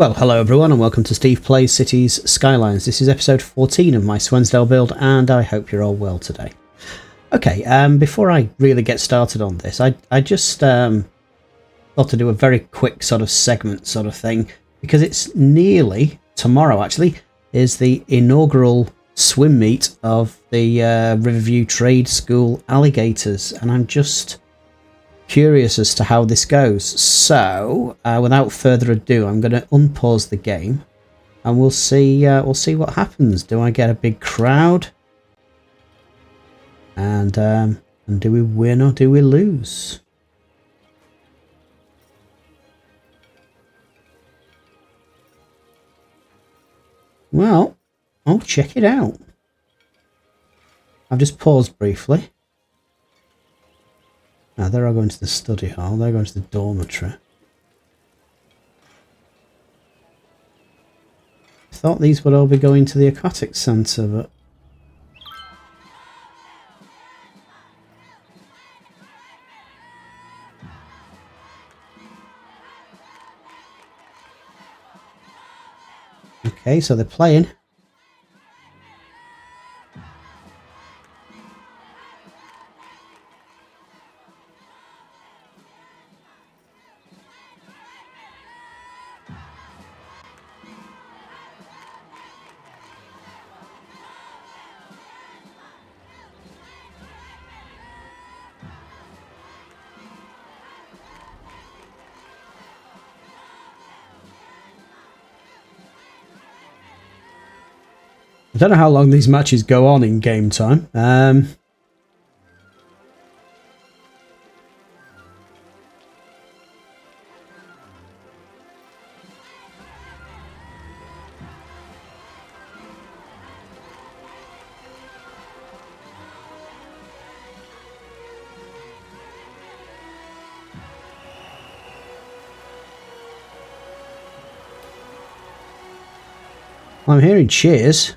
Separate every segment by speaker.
Speaker 1: Well, hello everyone and welcome to Steve Plays Cities Skylines. This is episode 14 of my Swensdale build and I hope you're all well today. Okay, before I really get started on this, I just thought to do a very quick sort of segment sort of thing, because it's nearly, tomorrow actually, is the inaugural swim meet of the Riverview Trade School Alligators, and I'm just curious as to how this goes. So without further ado, I'm going to unpause the game and we'll see what happens. Do I get a big crowd, and do we win or do we lose? Well, I'll check it out. I've just paused briefly. Now they're all going to the study hall, they're going to the dormitory. I thought these would all be going to the Aquatics Centre, but... Okay, so they're playing. I don't know how long these matches go on in game time. I'm hearing cheers.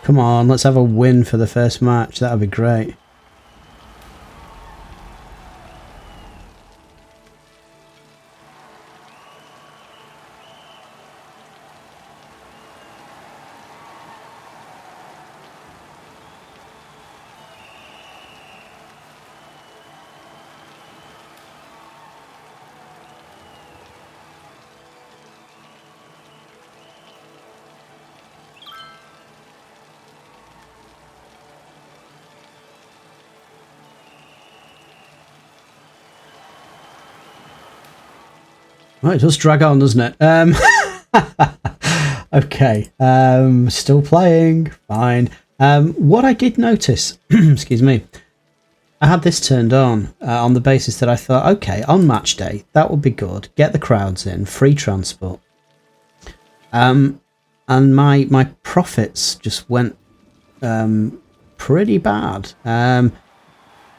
Speaker 1: Come on, let's have a win for the first match. That would be great. Right, it does drag on, doesn't it? Okay, still playing, fine. What I did notice, excuse me, I had this turned on the basis that I thought, okay, on match day, that would be good. Get the crowds in, free transport. And my profits just went pretty bad.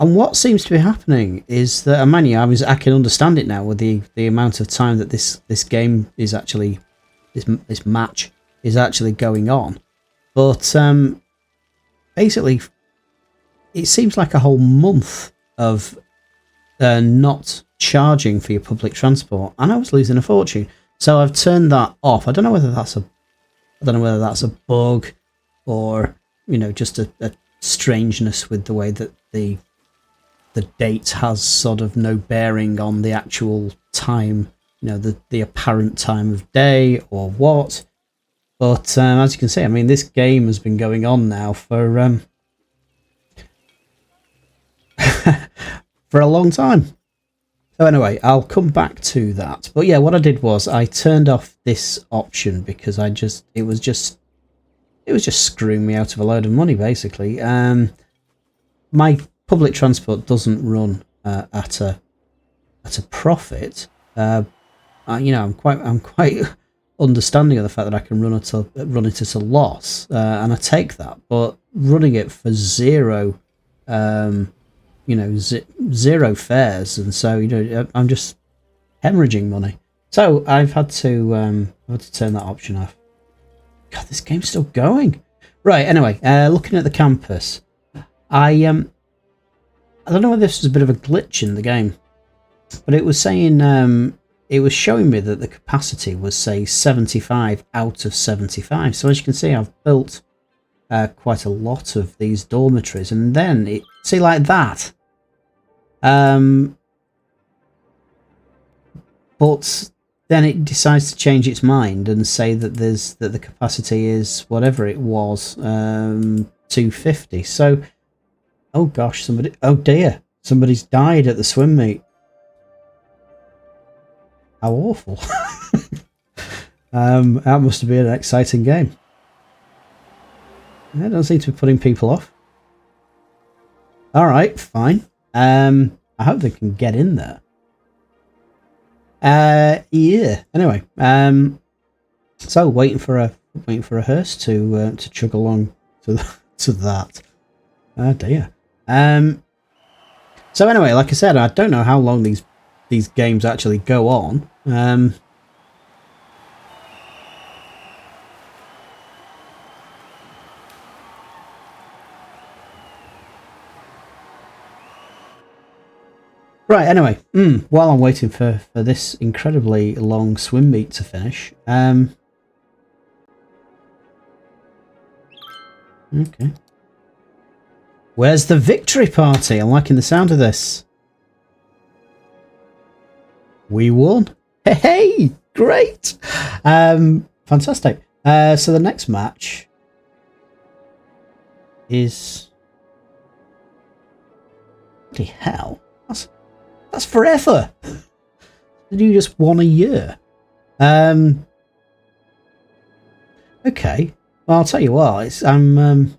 Speaker 1: And what seems to be happening is that, I can understand it now with the amount of time that this game is actually, this match is actually going on. But basically, it seems like a whole month of not charging for your public transport, and I was losing a fortune. So I've turned that off. I don't know whether that's a bug, or just a strangeness with the way that the date has sort of no bearing on the actual time, the apparent time of day or what. But as you can see, I mean, this game has been going on now for for a long time. So anyway, I'll come back to that. But yeah, what I did was I turned off this option because it was just screwing me out of a load of money, basically. My public transport doesn't run at a profit. I'm quite understanding of the fact that I can run it at a loss, and I take that. But running it for zero, zero fares, and so I'm just hemorrhaging money. So I've had to turn that option off. God, this game's still going. Right. Anyway, looking at the campus. I don't know whether this was a bit of a glitch in the game, but it was saying it was showing me that the capacity was, say, 75 out of 75. So as you can see, I've built quite a lot of these dormitories, and then it see like that. But then it decides to change its mind and say that the capacity is whatever it was, 250. So, oh gosh, oh dear, somebody's died at the swim meet. How awful. That must have been an exciting game. It doesn't seem to be putting people off. Alright, fine. I hope they can get in there. Yeah. Anyway, so waiting for a hearse to chug along to that. Oh dear. So anyway, like I said, I don't know how long these games actually go on. Right, anyway, while I'm waiting for this incredibly long swim meet to finish, okay. Where's the victory party? I'm liking the sound of this. We won. Hey, great. Fantastic. So the next match is... Bloody hell. That's forever. You just won a year. Okay. Well, I'll tell you what. I'm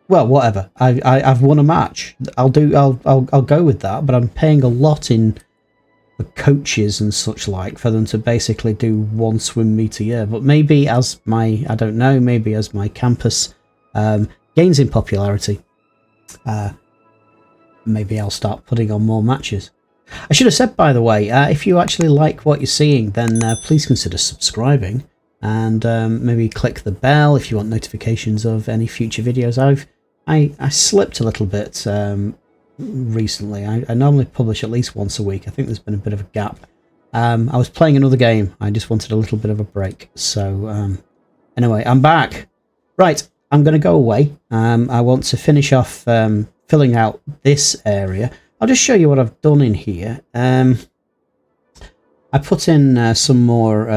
Speaker 1: well, whatever. I've won a match. I'll go with that. But I'm paying a lot in the coaches and such like for them to basically do one swim meet a year. But maybe as my maybe as my campus gains in popularity, maybe I'll start putting on more matches. I should have said, by the way, if you actually like what you're seeing, then please consider subscribing and maybe click the bell if you want notifications of any future videos. I slipped a little bit recently. I normally publish at least once a week. I think there's been a bit of a gap. I was playing another game. I just wanted a little bit of a break. So anyway, I'm back. Right, I'm going to go away. I want to finish off filling out this area. I'll just show you what I've done in here. I put in some more...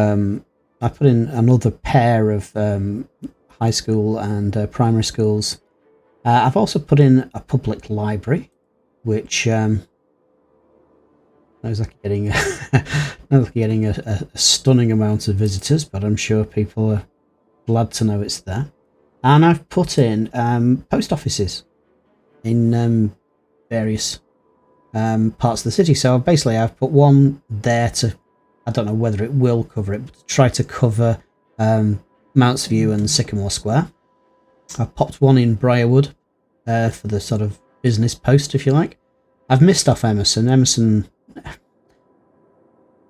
Speaker 1: I put in another pair of high school and primary schools. I've also put in a public library, which looks like getting a stunning amount of visitors, but I'm sure people are glad to know it's there. And I've put in post offices in various parts of the city. So basically I've put one there to, I don't know whether it will cover it, but to try to cover Mounts View and Sycamore Square. I've popped one in Briarwood for the sort of business post, if you like. I've missed off Emerson.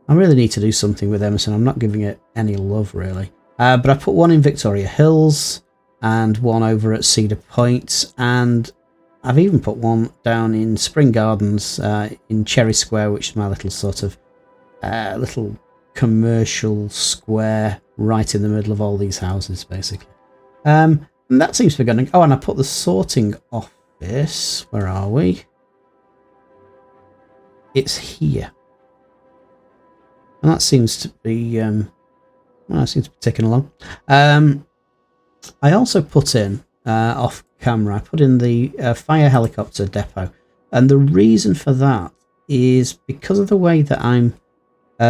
Speaker 1: I really need to do something with Emerson. I'm not giving it any love, really. But I put one in Victoria Hills and one over at Cedar Point, and I've even put one down in Spring Gardens in Cherry Square, which is my little sort of little commercial square right in the middle of all these houses, basically. And that seems to be going. Oh, and I put the sorting office. Where are we? It's here, and that seems to be ticking along. I also put in off camera. I put in the fire helicopter depot, and the reason for that is because of the way that I'm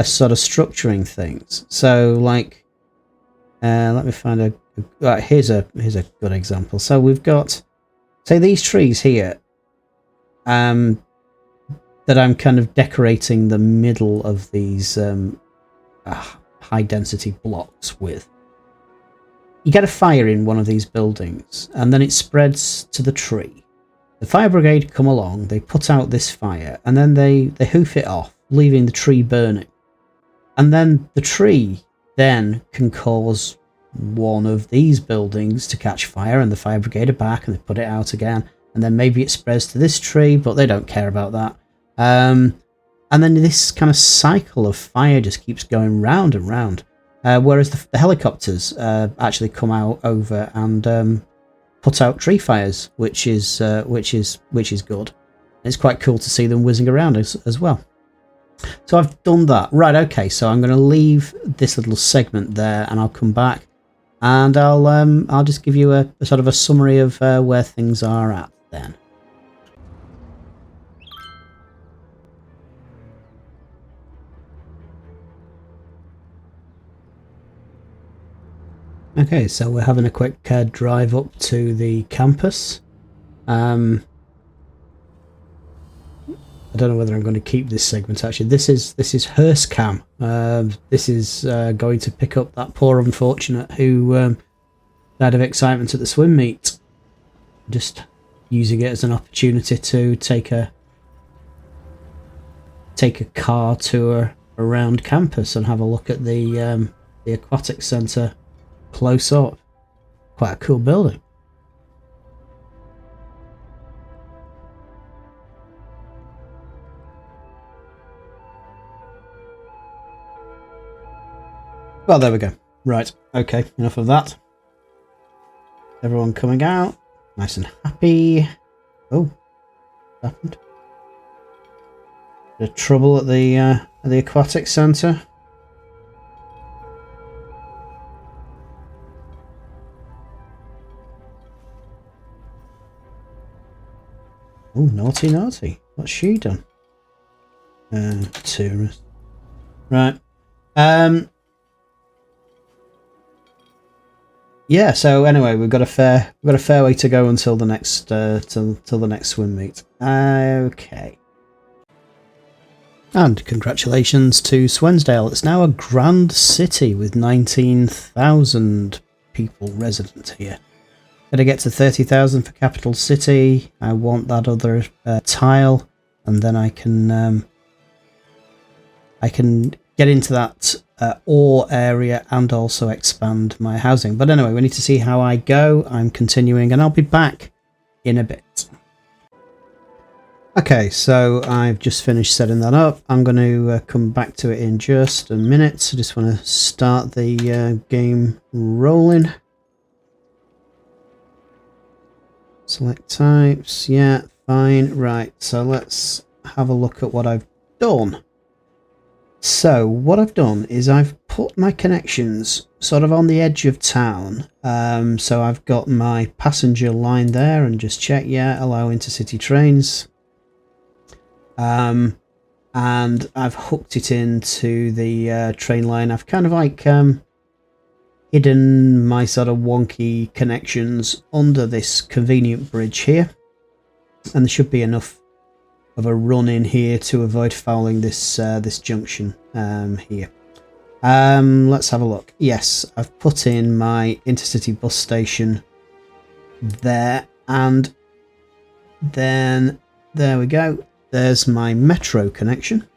Speaker 1: sort of structuring things. So, like, let me find a. Here's a good example. So we've got, say, these trees here, that I'm kind of decorating the middle of these high density blocks with. You get a fire in one of these buildings, and then it spreads to the tree. The fire brigade come along, they put out this fire, and then they hoof it off, leaving the tree burning. And then the tree then can cause one of these buildings to catch fire, and the fire brigade are back and they put it out again, and then maybe it spreads to this tree, but they don't care about that. And then this kind of cycle of fire just keeps going round and round. Whereas the helicopters actually come out over and put out tree fires, which is good. It's quite cool to see them whizzing around as well. So I've done that. Right, okay, so I'm going to leave this little segment there, and I'll come back, and I'll just give you a sort of a summary of where things are at then. Okay, so we're having a quick drive up to the campus. I don't know whether I'm going to keep this segment. Actually, this is Hearst Cam. This is going to pick up that poor unfortunate who died of excitement at the swim meet. Just using it as an opportunity to take a car tour around campus and have a look at the Aquatics Centre close up. Quite a cool building. Well, there we go. Right, okay, enough of that. Everyone coming out, nice and happy. Oh, what happened? Bit of trouble at the Aquatics Centre. Oh, naughty, naughty. What's she done? Tourist. Right. Yeah. So anyway, we've got a fair way to go until the next till the next swim meet. Okay. And congratulations to Swensdale. It's now a grand city with 19,000 people resident here. Gotta get to 30,000 for capital city. I want that other tile, and then I can get into that ore area and also expand my housing. But anyway, we need to see how I go. I'm continuing, and I'll be back in a bit. Okay, so I've just finished setting that up. I'm going to come back to it in just a minute. I just want to start the game rolling. Select types, yeah, fine. Right, so let's have a look at what I've done. So what I've done is I've put my connections sort of on the edge of town. So I've got my passenger line there, and just check, yeah, allow intercity trains. And I've hooked it into the train line. I've kind of like hidden my sort of wonky connections under this convenient bridge here, and there should be enough of a run in here to avoid fouling this this junction here. Let's have a look. Yes, I've put in my intercity bus station there, and then there we go. There's my metro connection.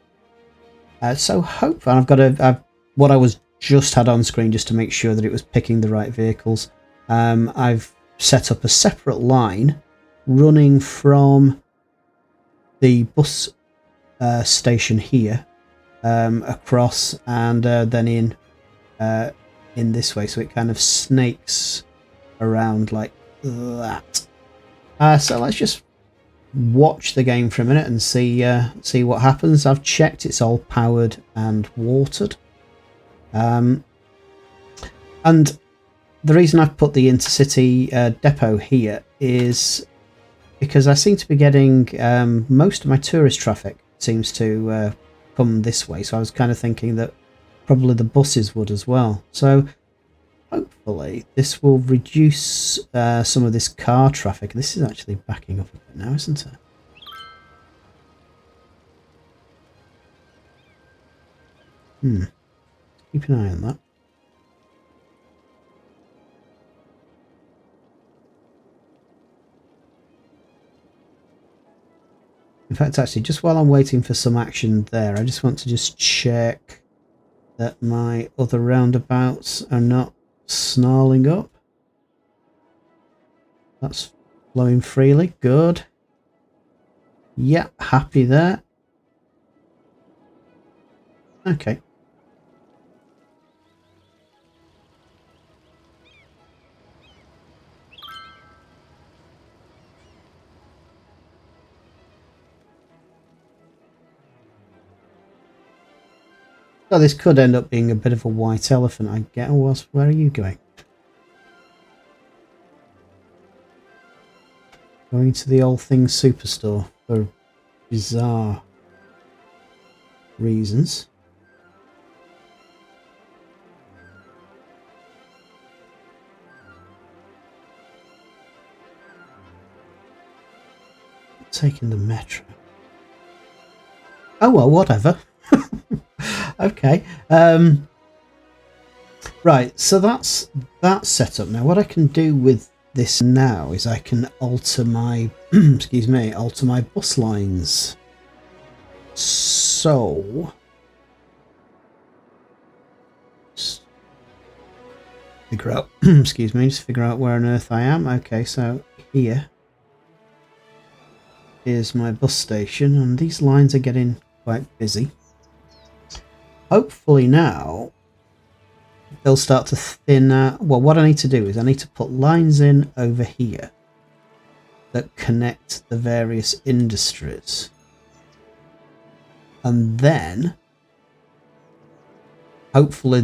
Speaker 1: So hope, and I've got what I was just had on screen just to make sure that it was picking the right vehicles. I've set up a separate line running from the bus station here across, and then in this way, so it kind of snakes around like that. So let's just watch the game for a minute and see what happens. I've checked it's all powered and watered. And the reason I've put the intercity depot here is because I seem to be getting most of my tourist traffic seems to come this way, so I was kind of thinking that probably the buses would as well. So hopefully this will reduce some of this car traffic. This is actually backing up a bit now, isn't it? Keep an eye on that. In fact, actually, just while I'm waiting for some action there, I just want to just check that my other roundabouts are not snarling up. That's flowing freely. Good. Yeah, happy there. Okay. So this could end up being a bit of a white elephant, I get. Where are you going? Going to the All Things Superstore for bizarre reasons. Taking the metro. Oh well, whatever. Okay. Right, so that's that set up. Now what I can do with this now is I can alter my excuse me, alter my bus lines. So just figure out excuse me, just figure out where on earth I am. Okay, so here is my bus station, and these lines are getting quite busy. Hopefully now they'll start to thin out. Well, what I need to do is I need to put lines in over here that connect the various industries, and then hopefully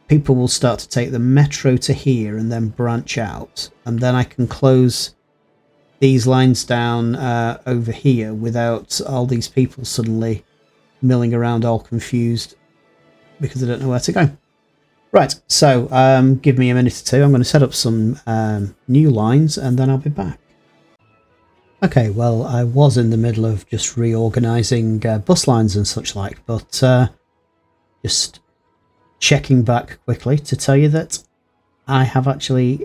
Speaker 1: people will start to take the metro to here and then branch out, and then I can close these lines down over here without all these people suddenly milling around all confused because they don't know where to go. Right, so give me a minute or two. I'm going to set up some new lines and then I'll be back. Okay, well, I was in the middle of just reorganising bus lines and such like, but just checking back quickly to tell you that I have actually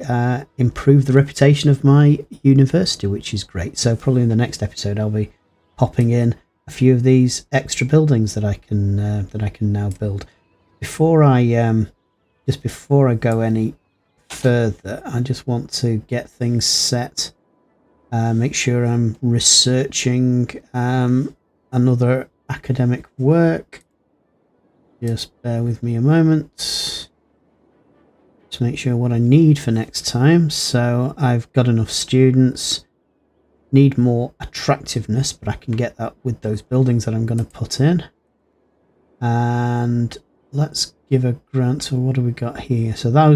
Speaker 1: improved the reputation of my university, which is great. So probably in the next episode I'll be popping in a few of these extra buildings that I can now build. Before I go any further, I just want to get things set. Make sure I'm researching another academic work. Just bear with me a moment to make sure what I need for next time. So I've got enough students. Need more attractiveness, but I can get that with those buildings that I'm going to put in. And let's give a grant to what do we got here. So that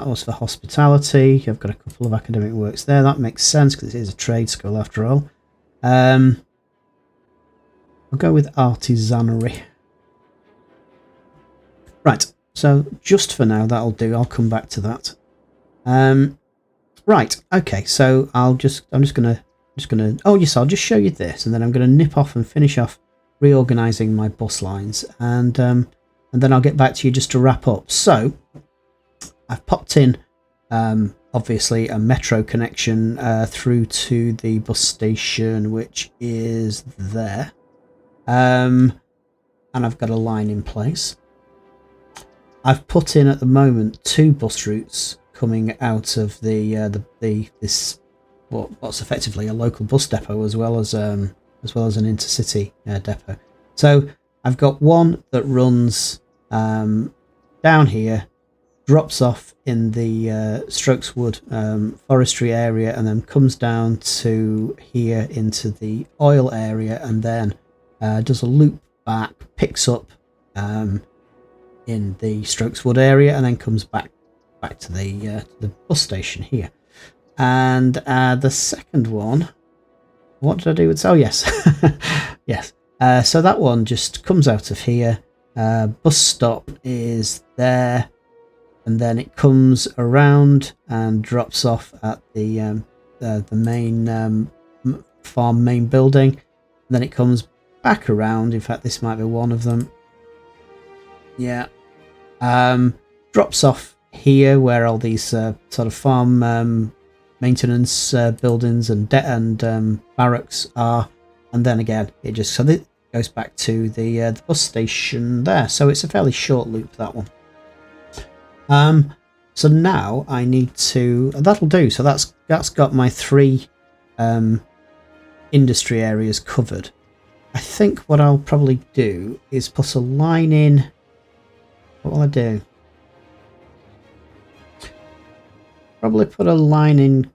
Speaker 1: was for hospitality. I've got a couple of academic works there. That makes sense because it is a trade school after all. I'll go with artisanry. Right. So just for now, that'll do. I'll come back to that. Right. Okay. So I'm just gonna. Oh yes, I'll just show you this, and then I'm gonna nip off and finish off reorganising my bus lines, and then I'll get back to you just to wrap up. So I've popped in obviously a metro connection through to the bus station, which is there, and I've got a line in place. I've put in at the moment 2 bus routes coming out of this what's effectively a local bus depot as well as an intercity depot. So I've got one that runs down here, drops off in the Strokeswood forestry area, and then comes down to here into the oil area, and then does a loop back, picks up in the Strokeswood area, and then comes back to the bus station here. And the second one, what did I do with? Oh yes, yes. So that one just comes out of here. Bus stop is there, and then it comes around and drops off at the main farm main building. And then it comes back around. In fact, this might be one of them. Yeah. Drops off here where all these sort of farm maintenance buildings and barracks are, and then again it just goes back to the bus station there. So it's a fairly short loop, that one. So now I need to, that'll do. So that's got my 3 industry areas covered. I think what I'll probably do is put a line in. What will I do? Probably put a line in,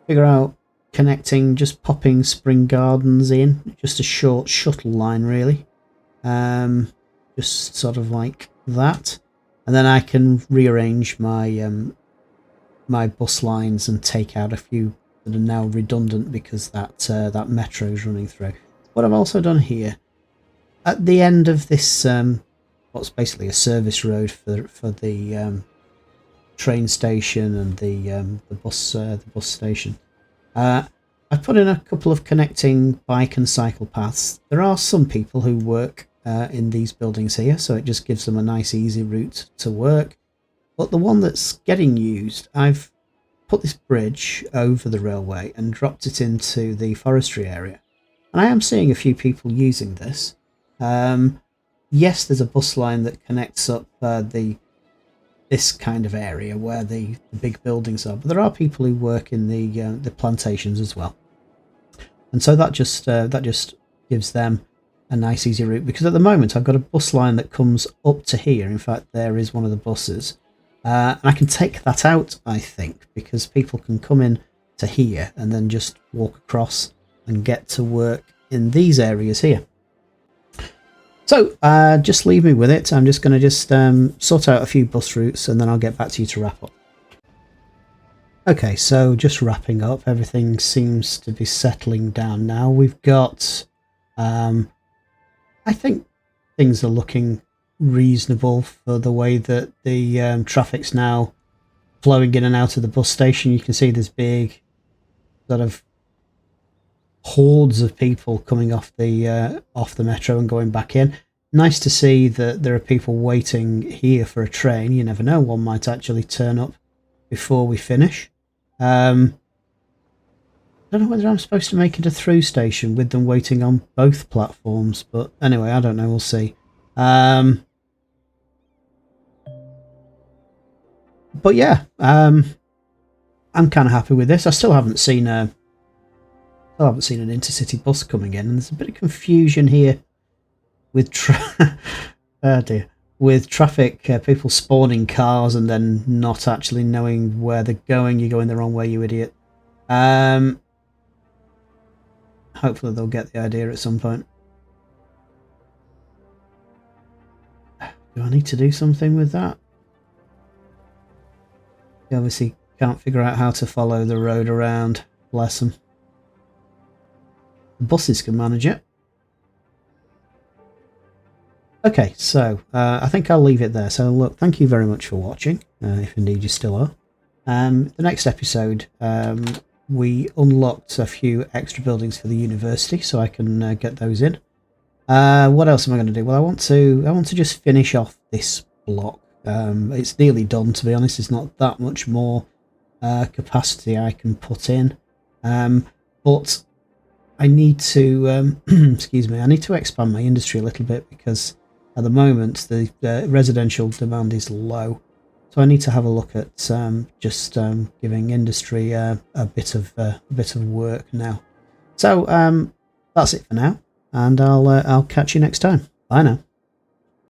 Speaker 1: figure out connecting, just popping Spring Gardens in, just a short shuttle line really. Just sort of like that. And then I can rearrange my my bus lines and take out a few that are now redundant because that metro is running through. What I've also done here, at the end of this, what's basically a service road for the train station and the bus station, I put in a couple of connecting bike and cycle paths. There are some people who work in these buildings here, so it just gives them a nice easy route to work. But the one that's getting used, I've put this bridge over the railway and dropped it into the forestry area. And I am seeing a few people using this. Yes, there's a bus line that connects up this kind of area where the big buildings are, but there are people who work in the plantations as well. And so that just gives them a nice easy route, because at the moment I've got a bus line that comes up to here. In fact, there is one of the buses. And I can take that out, I think, because people can come in to here and then just walk across and get to work in these areas here. So just leave me with it. I'm just going to sort out a few bus routes and then I'll get back to you to wrap up. Okay, so just wrapping up. Everything seems to be settling down now. We've got, I think things are looking reasonable for the way that the traffic's now flowing in and out of the bus station. You can see there's big sort of hordes of people coming off the metro and going back in. Nice to see that there are people waiting here for a train. You never know, one might actually turn up before we finish. I don't know whether I'm supposed to make it a through station with them waiting on both platforms, but anyway, I don't know, we'll see. But yeah, I'm kind of happy with this. I still haven't seen an Intercity bus coming in, and there's a bit of confusion here with with traffic, people spawning cars and then not actually knowing where they're going. You're going the wrong way, you idiot. Hopefully they'll get the idea at some point. Do I need to do something with that? He obviously can't figure out how to follow the road around. Bless him. The buses can manage it. Okay, so I think I'll leave it there. So look, thank you very much for watching, if indeed you still are. The next episode, we unlocked a few extra buildings for the university, so I can get those in. What else am I going to do? Well, I want to just finish off this block. It's nearly done, to be honest. There's not that much more capacity I can put in, but I need to excuse me. I need to expand my industry a little bit, because at the moment the residential demand is low. So I need to have a look at just giving industry a bit of work now. So that's it for now, and I'll catch you next time. Bye now.